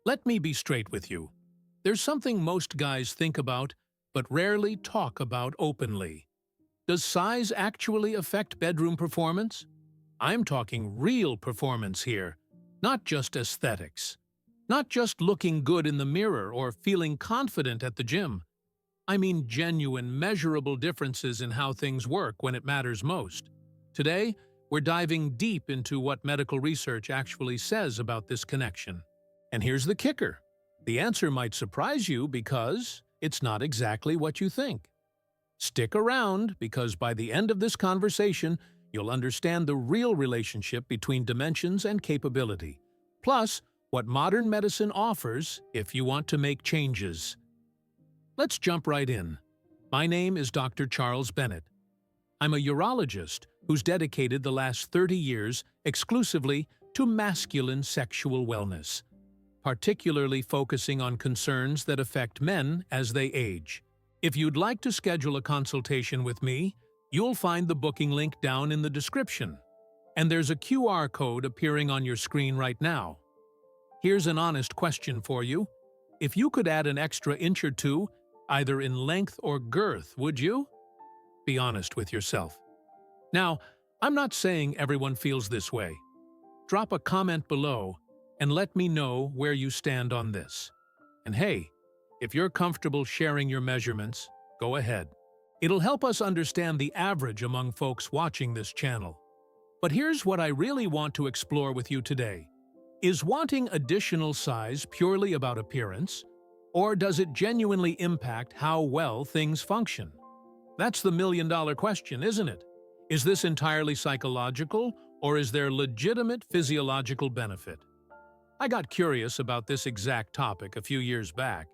Let me be straight with you. There's something most guys think about, but rarely talk about openly. Does size actually affect bedroom performance? I'm talking real performance here, not just aesthetics. Not just looking good in the mirror or feeling confident at the gym. I mean genuine, measurable differences in how things work when it matters most. Today, we're diving deep into what medical research actually says about this connection. And here's the kicker. The answer might surprise you because it's not exactly what you think. Stick around because by the end of this conversation, you'll understand the real relationship between dimensions and capability. Plus, what modern medicine offers if you want to make changes. Let's jump right in. My name is Dr. Charles Bennett. I'm a urologist who's dedicated the last 30 years exclusively to masculine sexual wellness, particularly focusing on concerns that affect men as they age. If you'd like to schedule a consultation with me, you'll find the booking link down in the description. And there's a QR code appearing on your screen right now. Here's an honest question for you. If you could add an extra inch or two, either in length or girth, would you? Be honest with yourself. Now, I'm not saying everyone feels this way. Drop a comment below and let me know where you stand on this. And hey, if you're comfortable sharing your measurements, go ahead. It'll help us understand the average among folks watching this channel. But here's what I really want to explore with you today. Is wanting additional size purely about appearance, or does it genuinely impact how well things function? That's the million-dollar question, isn't it? Is this entirely psychological, or is there legitimate physiological benefit? I got curious about this exact topic a few years back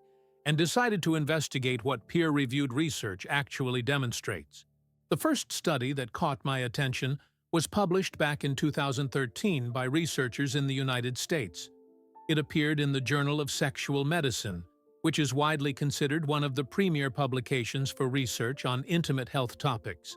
and decided to investigate what peer-reviewed research actually demonstrates. The first study that caught my attention was published back in 2013 by researchers in the United States. It appeared in the Journal of Sexual Medicine, which is widely considered one of the premier publications for research on intimate health topics.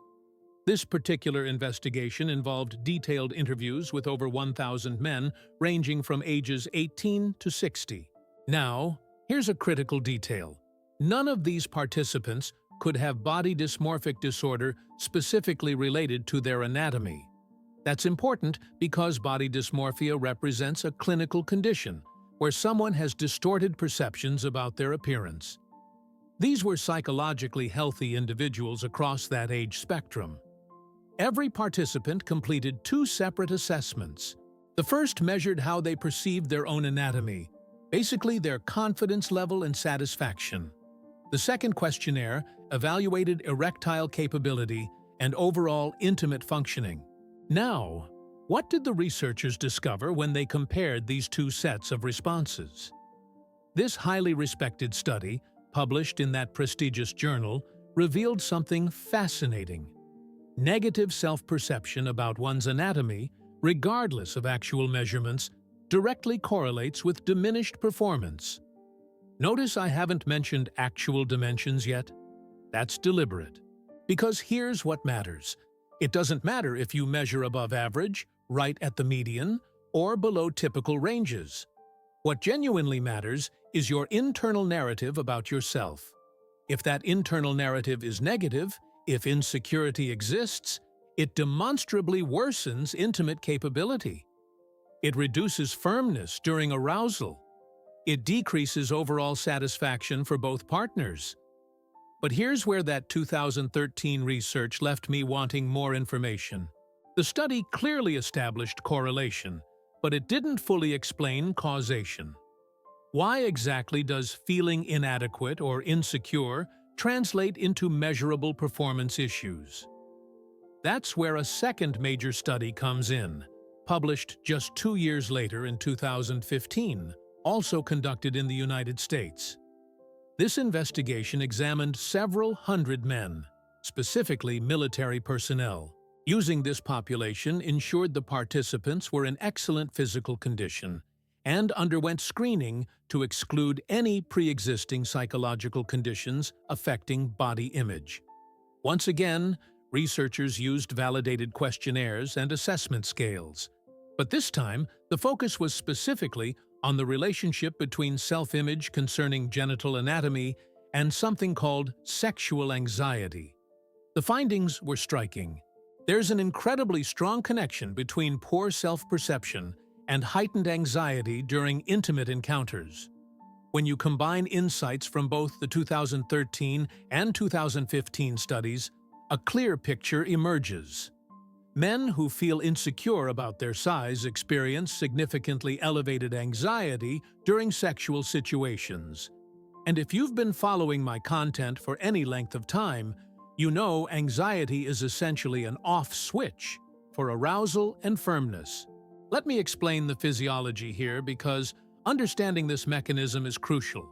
This particular investigation involved detailed interviews with over 1,000 men ranging from ages 18 to 60. Now, here's a critical detail. None of these participants could have body dysmorphic disorder specifically related to their anatomy. That's important because body dysmorphia represents a clinical condition where someone has distorted perceptions about their appearance. These were psychologically healthy individuals across that age spectrum. Every participant completed 2 separate assessments. The first measured how they perceived their own anatomy, basically their confidence level and satisfaction. The second questionnaire evaluated erectile capability and overall intimate functioning. Now, what did the researchers discover when they compared these 2 sets of responses? This highly respected study, published in that prestigious journal, revealed something fascinating. Negative self-perception about one's anatomy, regardless of actual measurements, directly correlates with diminished performance. Notice I haven't mentioned actual dimensions yet. That's deliberate. Because here's what matters. It doesn't matter if you measure above average, right at the median, or below typical ranges. What genuinely matters is your internal narrative about yourself. If that internal narrative is negative, if insecurity exists, it demonstrably worsens intimate capability. It reduces firmness during arousal. It decreases overall satisfaction for both partners. But here's where that 2013 research left me wanting more information. The study clearly established correlation, but it didn't fully explain causation. Why exactly does feeling inadequate or insecure translate into measurable performance issues? That's where a second major study comes in, published just 2 years later in 2015, also conducted in the United States. This investigation examined several hundred men, specifically military personnel. Using this population ensured the participants were in excellent physical condition and underwent screening to exclude any pre-existing psychological conditions affecting body image. Once again, researchers used validated questionnaires and assessment scales. But this time, the focus was specifically on the relationship between self-image concerning genital anatomy and something called sexual anxiety. The findings were striking. There's an incredibly strong connection between poor self-perception and heightened anxiety during intimate encounters. When you combine insights from both the 2013 and 2015 studies, a clear picture emerges. Men who feel insecure about their size experience significantly elevated anxiety during sexual situations. And if you've been following my content for any length of time, you know anxiety is essentially an off switch for arousal and firmness. Let me explain the physiology here because understanding this mechanism is crucial.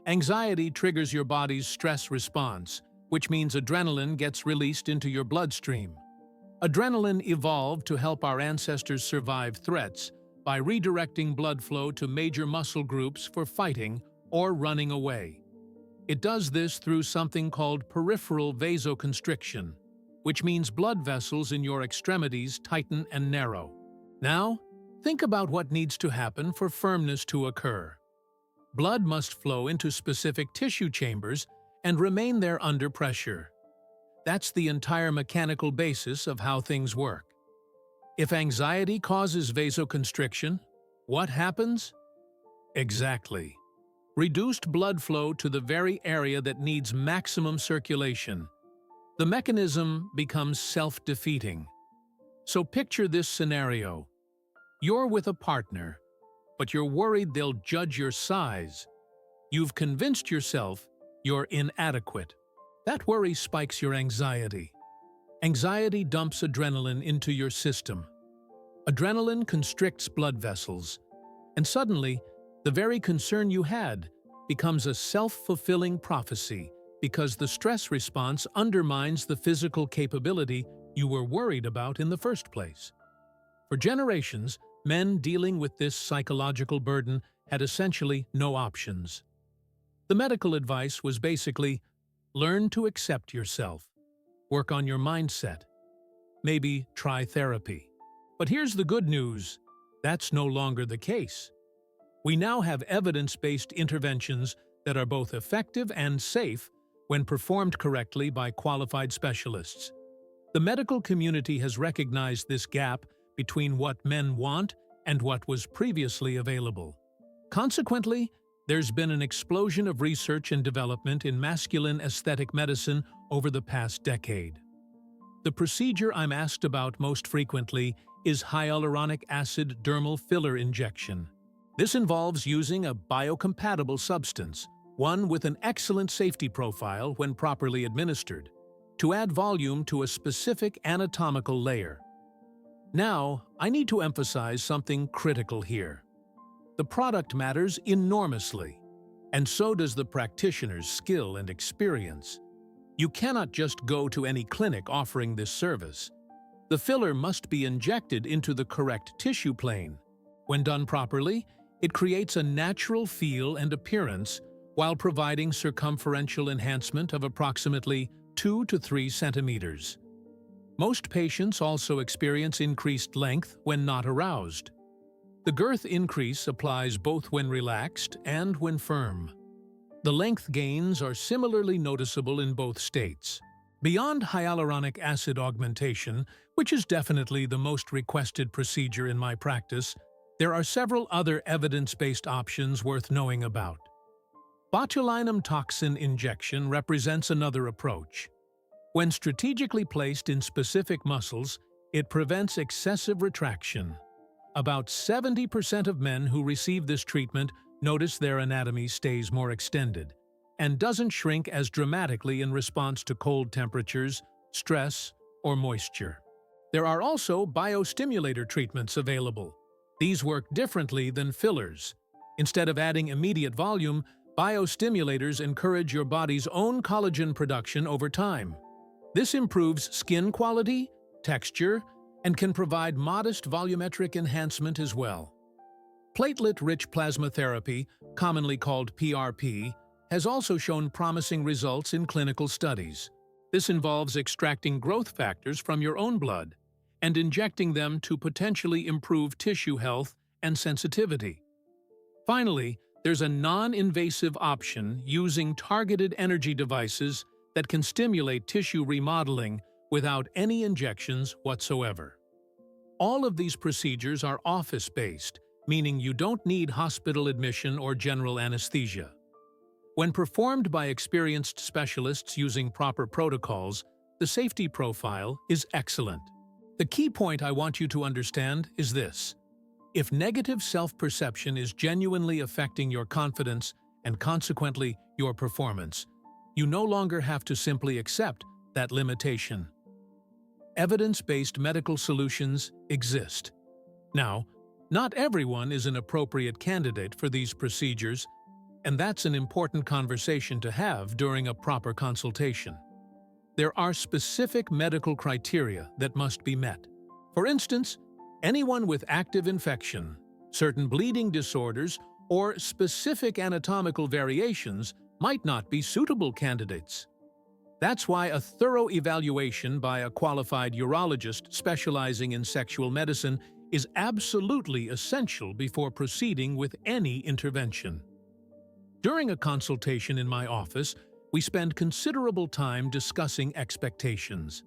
Anxiety triggers your body's stress response, which means adrenaline gets released into your bloodstream. Adrenaline evolved to help our ancestors survive threats by redirecting blood flow to major muscle groups for fighting or running away. It does this through something called peripheral vasoconstriction, which means blood vessels in your extremities tighten and narrow. Now, think about what needs to happen for firmness to occur. Blood must flow into specific tissue chambers and remain there under pressure. That's the entire mechanical basis of how things work. If anxiety causes vasoconstriction, what happens? Exactly. Reduced blood flow to the very area that needs maximum circulation. The mechanism becomes self-defeating. So picture this scenario. You're with a partner, but you're worried they'll judge your size. You've convinced yourself you're inadequate. That worry spikes your anxiety. Anxiety dumps adrenaline into your system. Adrenaline constricts blood vessels, and suddenly, the very concern you had becomes a self-fulfilling prophecy because the stress response undermines the physical capability you were worried about in the first place. For generations, men dealing with this psychological burden had essentially no options. The medical advice was basically, learn to accept yourself, work on your mindset, maybe try therapy. But here's the good news, that's no longer the case. We now have evidence-based interventions that are both effective and safe when performed correctly by qualified specialists. The medical community has recognized this gap between what men want and what was previously available. Consequently, there's been an explosion of research and development in masculine aesthetic medicine over the past decade. The procedure I'm asked about most frequently is hyaluronic acid dermal filler injection. This involves using a biocompatible substance, one with an excellent safety profile when properly administered, to add volume to a specific anatomical layer. Now, I need to emphasize something critical here. The product matters enormously, and so does the practitioner's skill and experience. You cannot just go to any clinic offering this service. The filler must be injected into the correct tissue plane. When done properly, it creates a natural feel and appearance while providing circumferential enhancement of approximately 2 to 3 centimeters. Most patients also experience increased length when not aroused. The girth increase applies both when relaxed and when firm. The length gains are similarly noticeable in both states. Beyond hyaluronic acid augmentation, which is definitely the most requested procedure in my practice, there are several other evidence-based options worth knowing about. Botulinum toxin injection represents another approach. When strategically placed in specific muscles, it prevents excessive retraction. About 70% of men who receive this treatment notice their anatomy stays more extended and doesn't shrink as dramatically in response to cold temperatures, stress, or moisture. There are also biostimulator treatments available. These work differently than fillers. Instead of adding immediate volume, biostimulators encourage your body's own collagen production over time. This improves skin quality, texture, and can provide modest volumetric enhancement as well. Platelet-rich plasma therapy, commonly called PRP, has also shown promising results in clinical studies. This involves extracting growth factors from your own blood and injecting them to potentially improve tissue health and sensitivity. Finally, there's a non-invasive option using targeted energy devices that can stimulate tissue remodeling without any injections whatsoever. All of these procedures are office-based, meaning you don't need hospital admission or general anesthesia. When performed by experienced specialists using proper protocols, the safety profile is excellent. The key point I want you to understand is this. If negative self-perception is genuinely affecting your confidence and consequently your performance, you no longer have to simply accept that limitation. Evidence-based medical solutions exist. Now, not everyone is an appropriate candidate for these procedures, and that's an important conversation to have during a proper consultation. There are specific medical criteria that must be met. For instance, anyone with active infection, certain bleeding disorders, or specific anatomical variations might not be suitable candidates. That's why a thorough evaluation by a qualified urologist specializing in sexual medicine is absolutely essential before proceeding with any intervention. During a consultation in my office, we spend considerable time discussing expectations.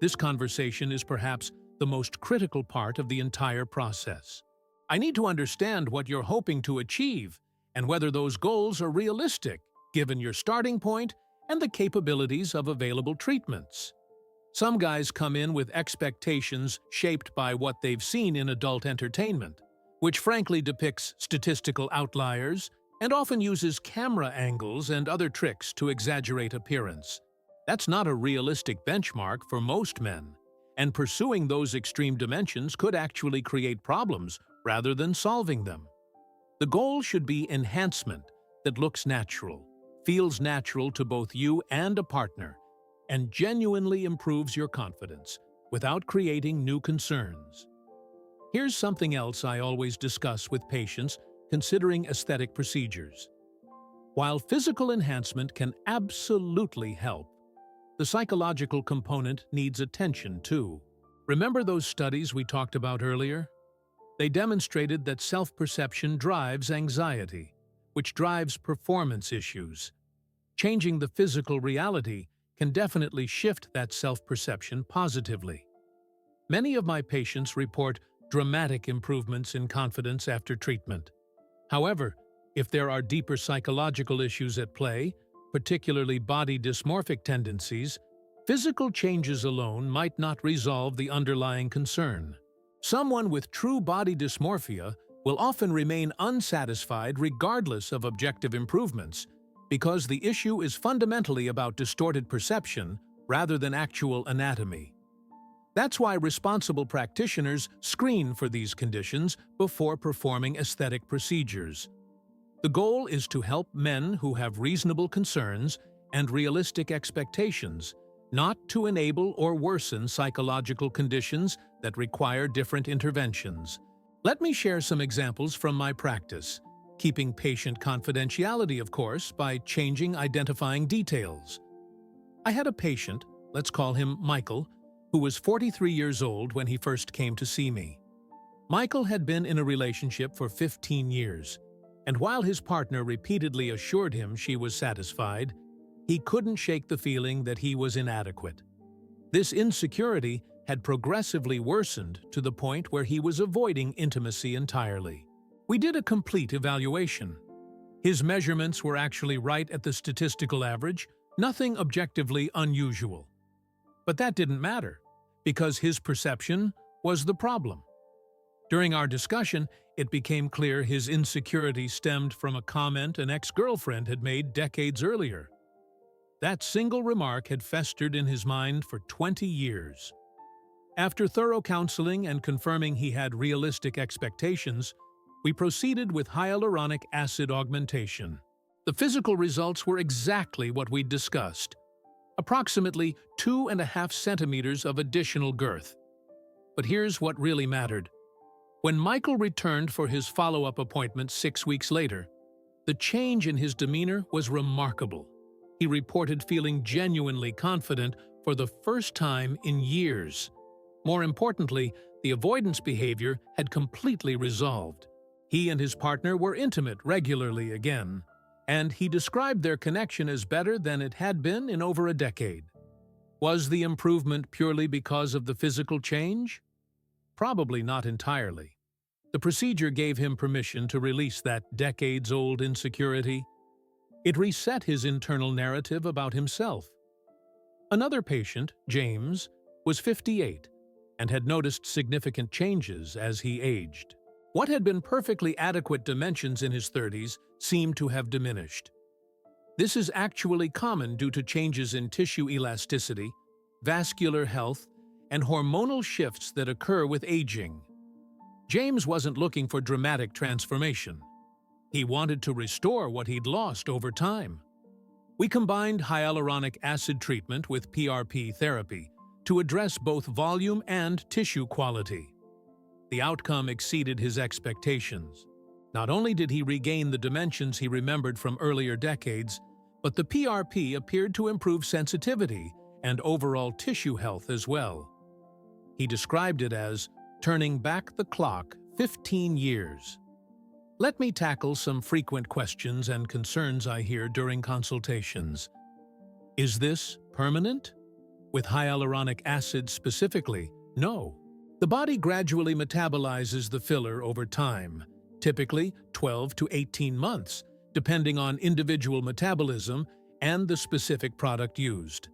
This conversation is perhaps the most critical part of the entire process. I need to understand what you're hoping to achieve and whether those goals are realistic, given your starting point and the capabilities of available treatments. Some guys come in with expectations shaped by what they've seen in adult entertainment, which frankly depicts statistical outliers and often uses camera angles and other tricks to exaggerate appearance. That's not a realistic benchmark for most men, and pursuing those extreme dimensions could actually create problems rather than solving them. The goal should be enhancement that looks natural, feels natural to both you and a partner, and genuinely improves your confidence without creating new concerns. Here's something else I always discuss with patients considering aesthetic procedures. While physical enhancement can absolutely help, the psychological component needs attention too. Remember those studies we talked about earlier? They demonstrated that self-perception drives anxiety, which drives performance issues. Changing the physical reality can definitely shift that self-perception positively. Many of my patients report dramatic improvements in confidence after treatment. However, if there are deeper psychological issues at play, particularly body dysmorphic tendencies, physical changes alone might not resolve the underlying concern. Someone with true body dysmorphia will often remain unsatisfied regardless of objective improvements, because the issue is fundamentally about distorted perception rather than actual anatomy. That's why responsible practitioners screen for these conditions before performing aesthetic procedures. The goal is to help men who have reasonable concerns and realistic expectations, not to enable or worsen psychological conditions that require different interventions. Let me share some examples from my practice, keeping patient confidentiality, of course, by changing identifying details. I had a patient, let's call him Michael, who was 43 years old when he first came to see me. Michael had been in a relationship for 15 years, and while his partner repeatedly assured him she was satisfied, he couldn't shake the feeling that he was inadequate. This insecurity had progressively worsened to the point where he was avoiding intimacy entirely. We did a complete evaluation. His measurements were actually right at the statistical average, nothing objectively unusual. But that didn't matter, because his perception was the problem. During our discussion, it became clear his insecurity stemmed from a comment an ex-girlfriend had made decades earlier. That single remark had festered in his mind for 20 years. After thorough counseling and confirming he had realistic expectations, we proceeded with hyaluronic acid augmentation. The physical results were exactly what we'd discussed. Approximately 2.5 centimeters of additional girth. But here's what really mattered. When Michael returned for his follow-up appointment 6 weeks later, the change in his demeanor was remarkable. He reported feeling genuinely confident for the first time in years. More importantly, the avoidance behavior had completely resolved. He and his partner were intimate regularly again, and he described their connection as better than it had been in over a decade. Was the improvement purely because of the physical change? Probably not entirely. The procedure gave him permission to release that decades-old insecurity. It reset his internal narrative about himself. Another patient, James, was 58 and had noticed significant changes as he aged. What had been perfectly adequate dimensions in his 30s seemed to have diminished. This is actually common due to changes in tissue elasticity, vascular health, and hormonal shifts that occur with aging. James wasn't looking for dramatic transformation. He wanted to restore what he'd lost over time. We combined hyaluronic acid treatment with PRP therapy to address both volume and tissue quality. The outcome exceeded his expectations. Not only did he regain the dimensions he remembered from earlier decades, but the PRP appeared to improve sensitivity and overall tissue health as well. He described it as turning back the clock 15 years. Let me tackle some frequent questions and concerns I hear during consultations. Is this permanent? With hyaluronic acid specifically, no. The body gradually metabolizes the filler over time, typically 12 to 18 months, depending on individual metabolism and the specific product used.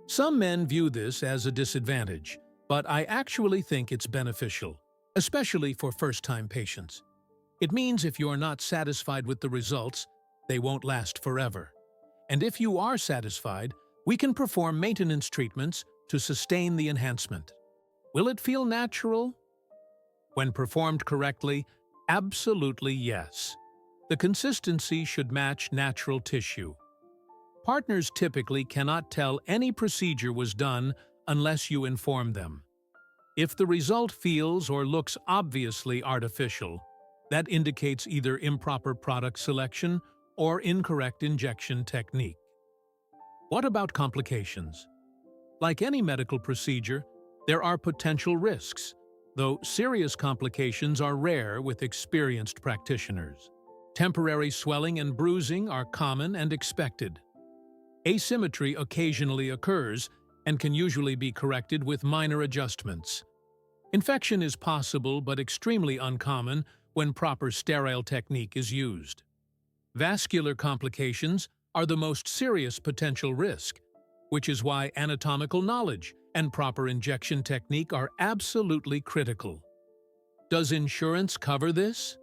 Some men view this as a disadvantage, but I actually think it's beneficial, especially for first-time patients. It means if you're not satisfied with the results, they won't last forever. And if you are satisfied, we can perform maintenance treatments to sustain the enhancement. Will it feel natural? When performed correctly, absolutely yes. The consistency should match natural tissue. Partners typically cannot tell any procedure was done unless you inform them. If the result feels or looks obviously artificial, that indicates either improper product selection or incorrect injection technique. What about complications? Like any medical procedure, there are potential risks, though serious complications are rare with experienced practitioners. Temporary swelling and bruising are common and expected. Asymmetry occasionally occurs and can usually be corrected with minor adjustments. Infection is possible but extremely uncommon when proper sterile technique is used. Vascular complications are the most serious potential risk, which is why anatomical knowledge and proper injection technique are absolutely critical. Does insurance cover this?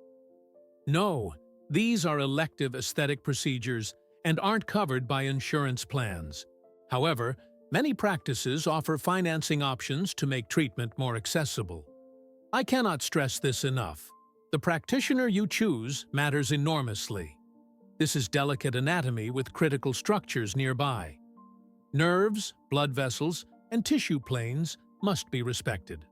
No, these are elective aesthetic procedures and aren't covered by insurance plans. However, many practices offer financing options to make treatment more accessible. I cannot stress this enough. The practitioner you choose matters enormously. This is delicate anatomy with critical structures nearby. Nerves, blood vessels, and tissue planes must be respected.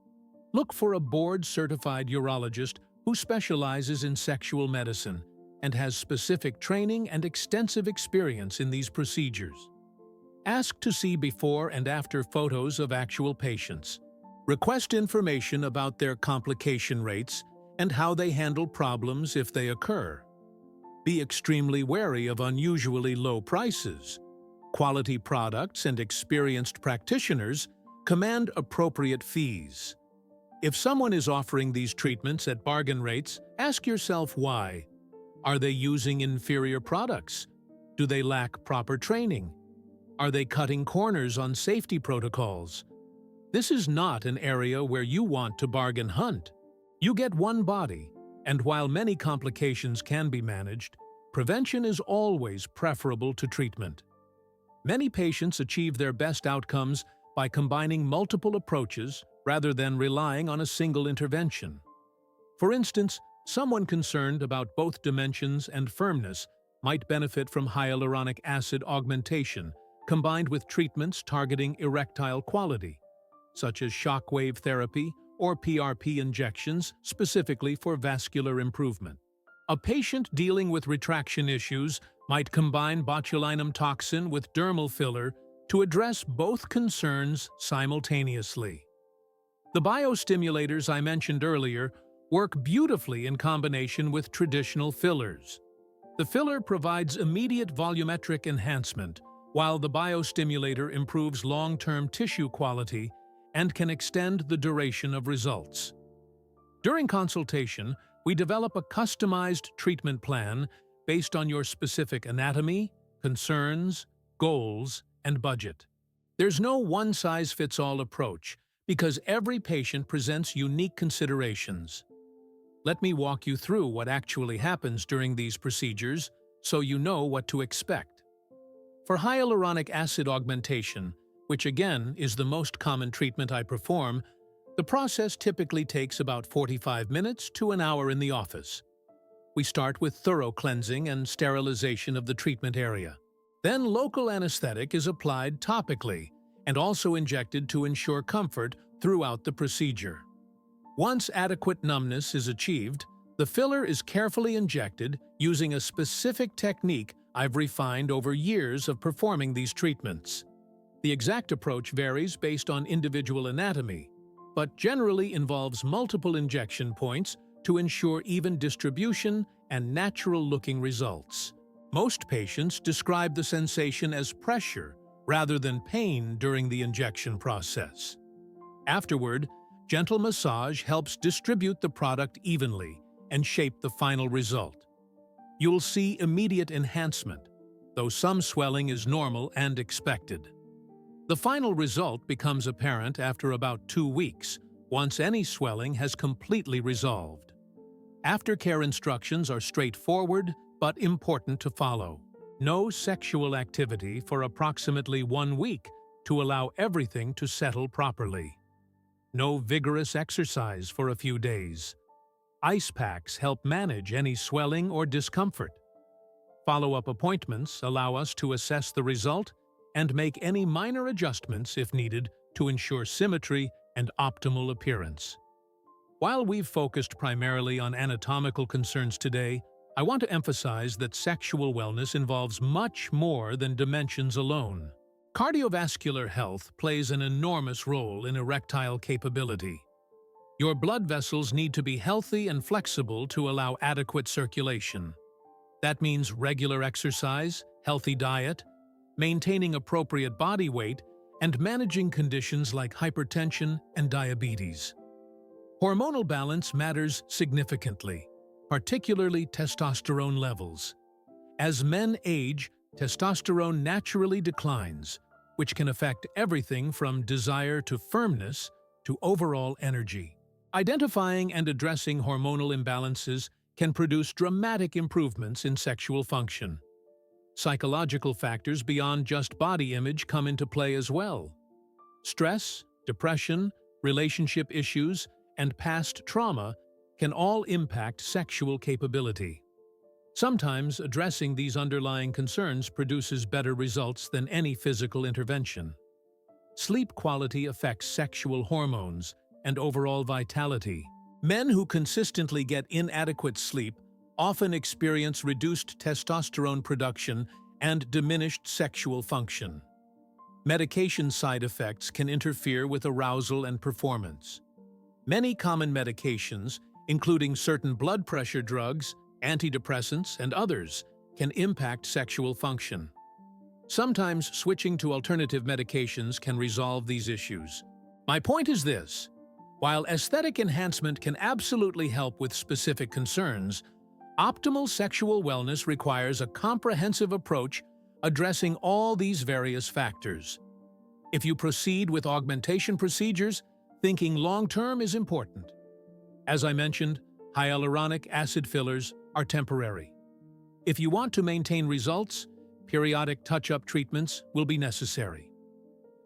Look for a board-certified urologist who specializes in sexual medicine and has specific training and extensive experience in these procedures. Ask to see before and after photos of actual patients. Request information about their complication rates and how they handle problems if they occur. Be extremely wary of unusually low prices. Quality products and experienced practitioners command appropriate fees. If someone is offering these treatments at bargain rates, ask yourself why. Are they using inferior products? Do they lack proper training? Are they cutting corners on safety protocols? This is not an area where you want to bargain hunt. You get one body, and while many complications can be managed, prevention is always preferable to treatment. Many patients achieve their best outcomes by combining multiple approaches rather than relying on a single intervention. For instance, someone concerned about both dimensions and firmness might benefit from hyaluronic acid augmentation combined with treatments targeting erectile quality, such as shockwave therapy or PRP injections specifically for vascular improvement. A patient dealing with retraction issues might combine botulinum toxin with dermal filler to address both concerns simultaneously. The biostimulators I mentioned earlier work beautifully in combination with traditional fillers. The filler provides immediate volumetric enhancement, while the biostimulator improves long-term tissue quality and can extend the duration of results. During consultation, we develop a customized treatment plan based on your specific anatomy, concerns, goals, and budget. There's no one-size-fits-all approach because every patient presents unique considerations. Let me walk you through what actually happens during these procedures so you know what to expect. For hyaluronic acid augmentation, which again is the most common treatment I perform, the process typically takes about 45 minutes to an hour in the office. We start with thorough cleansing and sterilization of the treatment area. Then local anesthetic is applied topically and also injected to ensure comfort throughout the procedure. Once adequate numbness is achieved, the filler is carefully injected using a specific technique I've refined over years of performing these treatments. The exact approach varies based on individual anatomy, but generally involves multiple injection points to ensure even distribution and natural-looking results. Most patients describe the sensation as pressure rather than pain during the injection process. Afterward, gentle massage helps distribute the product evenly and shape the final result. You'll see immediate enhancement, though some swelling is normal and expected. The final result becomes apparent after about 2 weeks, once any swelling has completely resolved. Aftercare instructions are straightforward but important to follow. No sexual activity for approximately 1 week to allow everything to settle properly. No vigorous exercise for a few days. Ice packs help manage any swelling or discomfort. Follow-up appointments allow us to assess the result and make any minor adjustments if needed to ensure symmetry and optimal appearance. While we've focused primarily on anatomical concerns today, I want to emphasize that sexual wellness involves much more than dimensions alone. Cardiovascular health plays an enormous role in erectile capability. Your blood vessels need to be healthy and flexible to allow adequate circulation. That means regular exercise, healthy diet, maintaining appropriate body weight, and managing conditions like hypertension and diabetes. Hormonal balance matters significantly, particularly testosterone levels. As men age, testosterone naturally declines, which can affect everything from desire to firmness to overall energy. Identifying and addressing hormonal imbalances can produce dramatic improvements in sexual function. Psychological factors beyond just body image come into play as well. Stress, depression, relationship issues, and past trauma can all impact sexual capability. Sometimes addressing these underlying concerns produces better results than any physical intervention. Sleep quality affects sexual hormones and overall vitality. Men who consistently get inadequate sleep often experience reduced testosterone production and diminished sexual function. Medication side effects can interfere with arousal and performance. Many common medications, including certain blood pressure drugs, antidepressants, and others, can impact sexual function. Sometimes switching to alternative medications can resolve these issues. My point is this: while aesthetic enhancement can absolutely help with specific concerns, optimal sexual wellness requires a comprehensive approach addressing all these various factors. If you proceed with augmentation procedures, thinking long-term is important. As I mentioned, hyaluronic acid fillers are temporary. If you want to maintain results, periodic touch-up treatments will be necessary.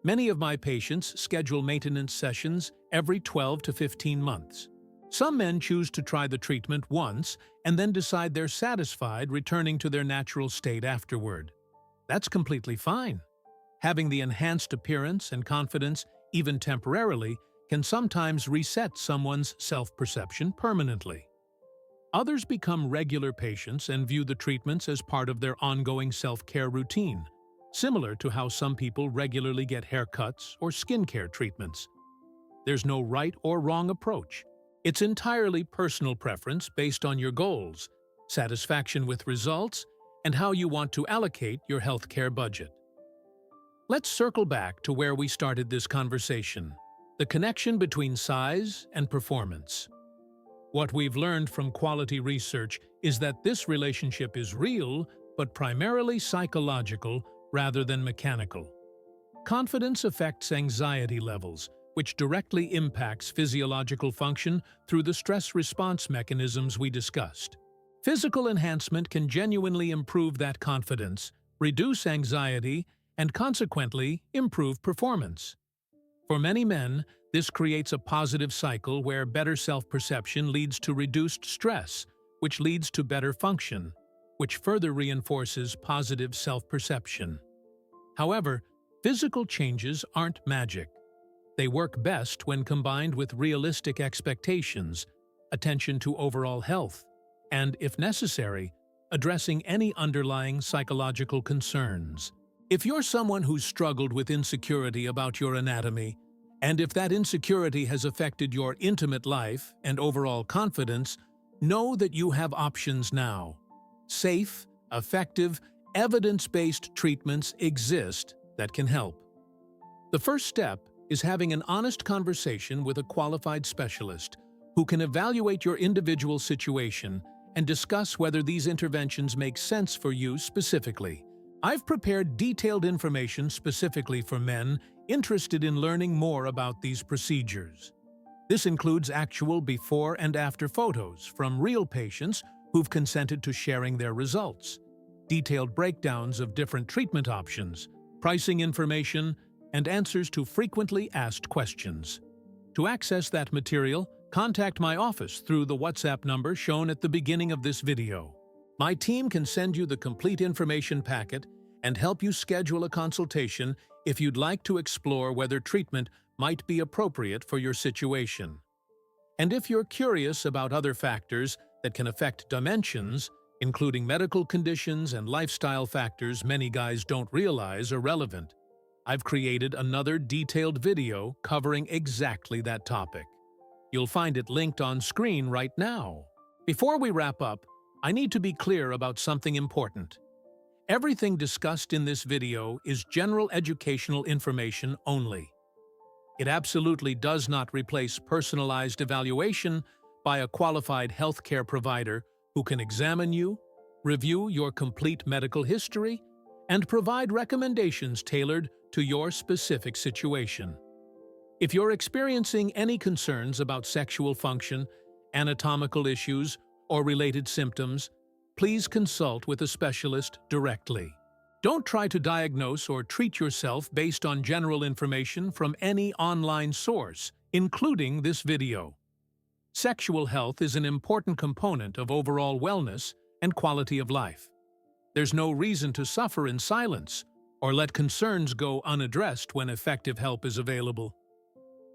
Many of my patients schedule maintenance sessions every 12 to 15 months. Some men choose to try the treatment once and then decide they're satisfied returning to their natural state afterward. That's completely fine. Having the enhanced appearance and confidence, even temporarily, can sometimes reset someone's self-perception permanently. Others become regular patients and view the treatments as part of their ongoing self-care routine, similar to how some people regularly get haircuts or skincare treatments. There's no right or wrong approach. It's entirely personal preference based on your goals, satisfaction with results, and how you want to allocate your healthcare budget. Let's circle back to where we started this conversation, the connection between size and performance. What we've learned from quality research is that this relationship is real, but primarily psychological rather than mechanical. Confidence affects anxiety levels, which directly impacts physiological function through the stress response mechanisms we discussed. Physical enhancement can genuinely improve that confidence, reduce anxiety, and consequently improve performance. For many men, this creates a positive cycle where better self-perception leads to reduced stress, which leads to better function, which further reinforces positive self-perception. However, physical changes aren't magic. They work best when combined with realistic expectations, attention to overall health, and, if necessary, addressing any underlying psychological concerns. If you're someone who's struggled with insecurity about your anatomy, and if that insecurity has affected your intimate life and overall confidence, know that you have options now. Safe, effective, evidence-based treatments exist that can help. The first step is having an honest conversation with a qualified specialist who can evaluate your individual situation and discuss whether these interventions make sense for you specifically. I've prepared detailed information specifically for men interested in learning more about these procedures. This includes actual before and after photos from real patients who've consented to sharing their results, detailed breakdowns of different treatment options, pricing information, and answers to frequently asked questions. To access that material, contact my office through the WhatsApp number shown at the beginning of this video. My team can send you the complete information packet and help you schedule a consultation if you'd like to explore whether treatment might be appropriate for your situation. And if you're curious about other factors that can affect dimensions, including medical conditions and lifestyle factors many guys don't realize are relevant, I've created another detailed video covering exactly that topic. You'll find it linked on screen right now. Before we wrap up, I need to be clear about something important. Everything discussed in this video is general educational information only. It absolutely does not replace personalized evaluation by a qualified healthcare provider who can examine you, review your complete medical history, and provide recommendations tailored to your specific situation. If you're experiencing any concerns about sexual function, anatomical issues, or related symptoms, please consult with a specialist directly. Don't try to diagnose or treat yourself based on general information from any online source, including this video. Sexual health is an important component of overall wellness and quality of life. There's no reason to suffer in silence or let concerns go unaddressed when effective help is available.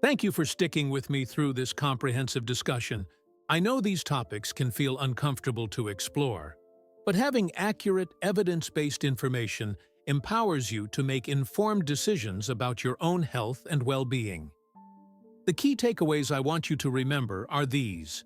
Thank you for sticking with me through this comprehensive discussion. I know these topics can feel uncomfortable to explore, but having accurate, evidence-based information empowers you to make informed decisions about your own health and well-being. The key takeaways I want you to remember are these.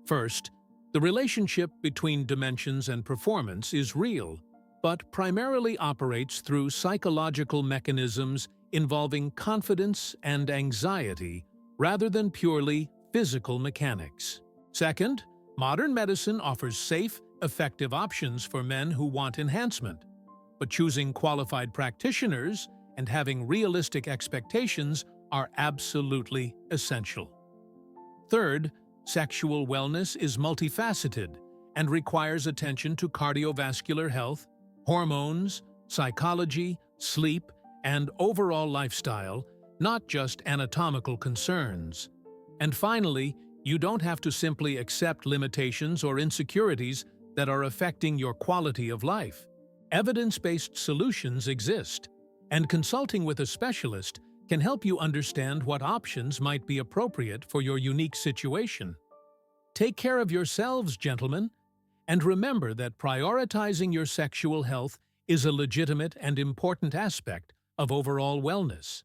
First, the relationship between dimensions and performance is real, but primarily operates through psychological mechanisms involving confidence and anxiety rather than purely physical mechanics. Second, modern medicine offers safe, effective options for men who want enhancement, but choosing qualified practitioners and having realistic expectations are absolutely essential. Third, sexual wellness is multifaceted and requires attention to cardiovascular health, hormones, psychology, sleep, and overall lifestyle, not just anatomical concerns. And finally, you don't have to simply accept limitations or insecurities that are affecting your quality of life. Evidence-based solutions exist, and consulting with a specialist can help you understand what options might be appropriate for your unique situation. Take care of yourselves, gentlemen, and remember that prioritizing your sexual health is a legitimate and important aspect of overall wellness.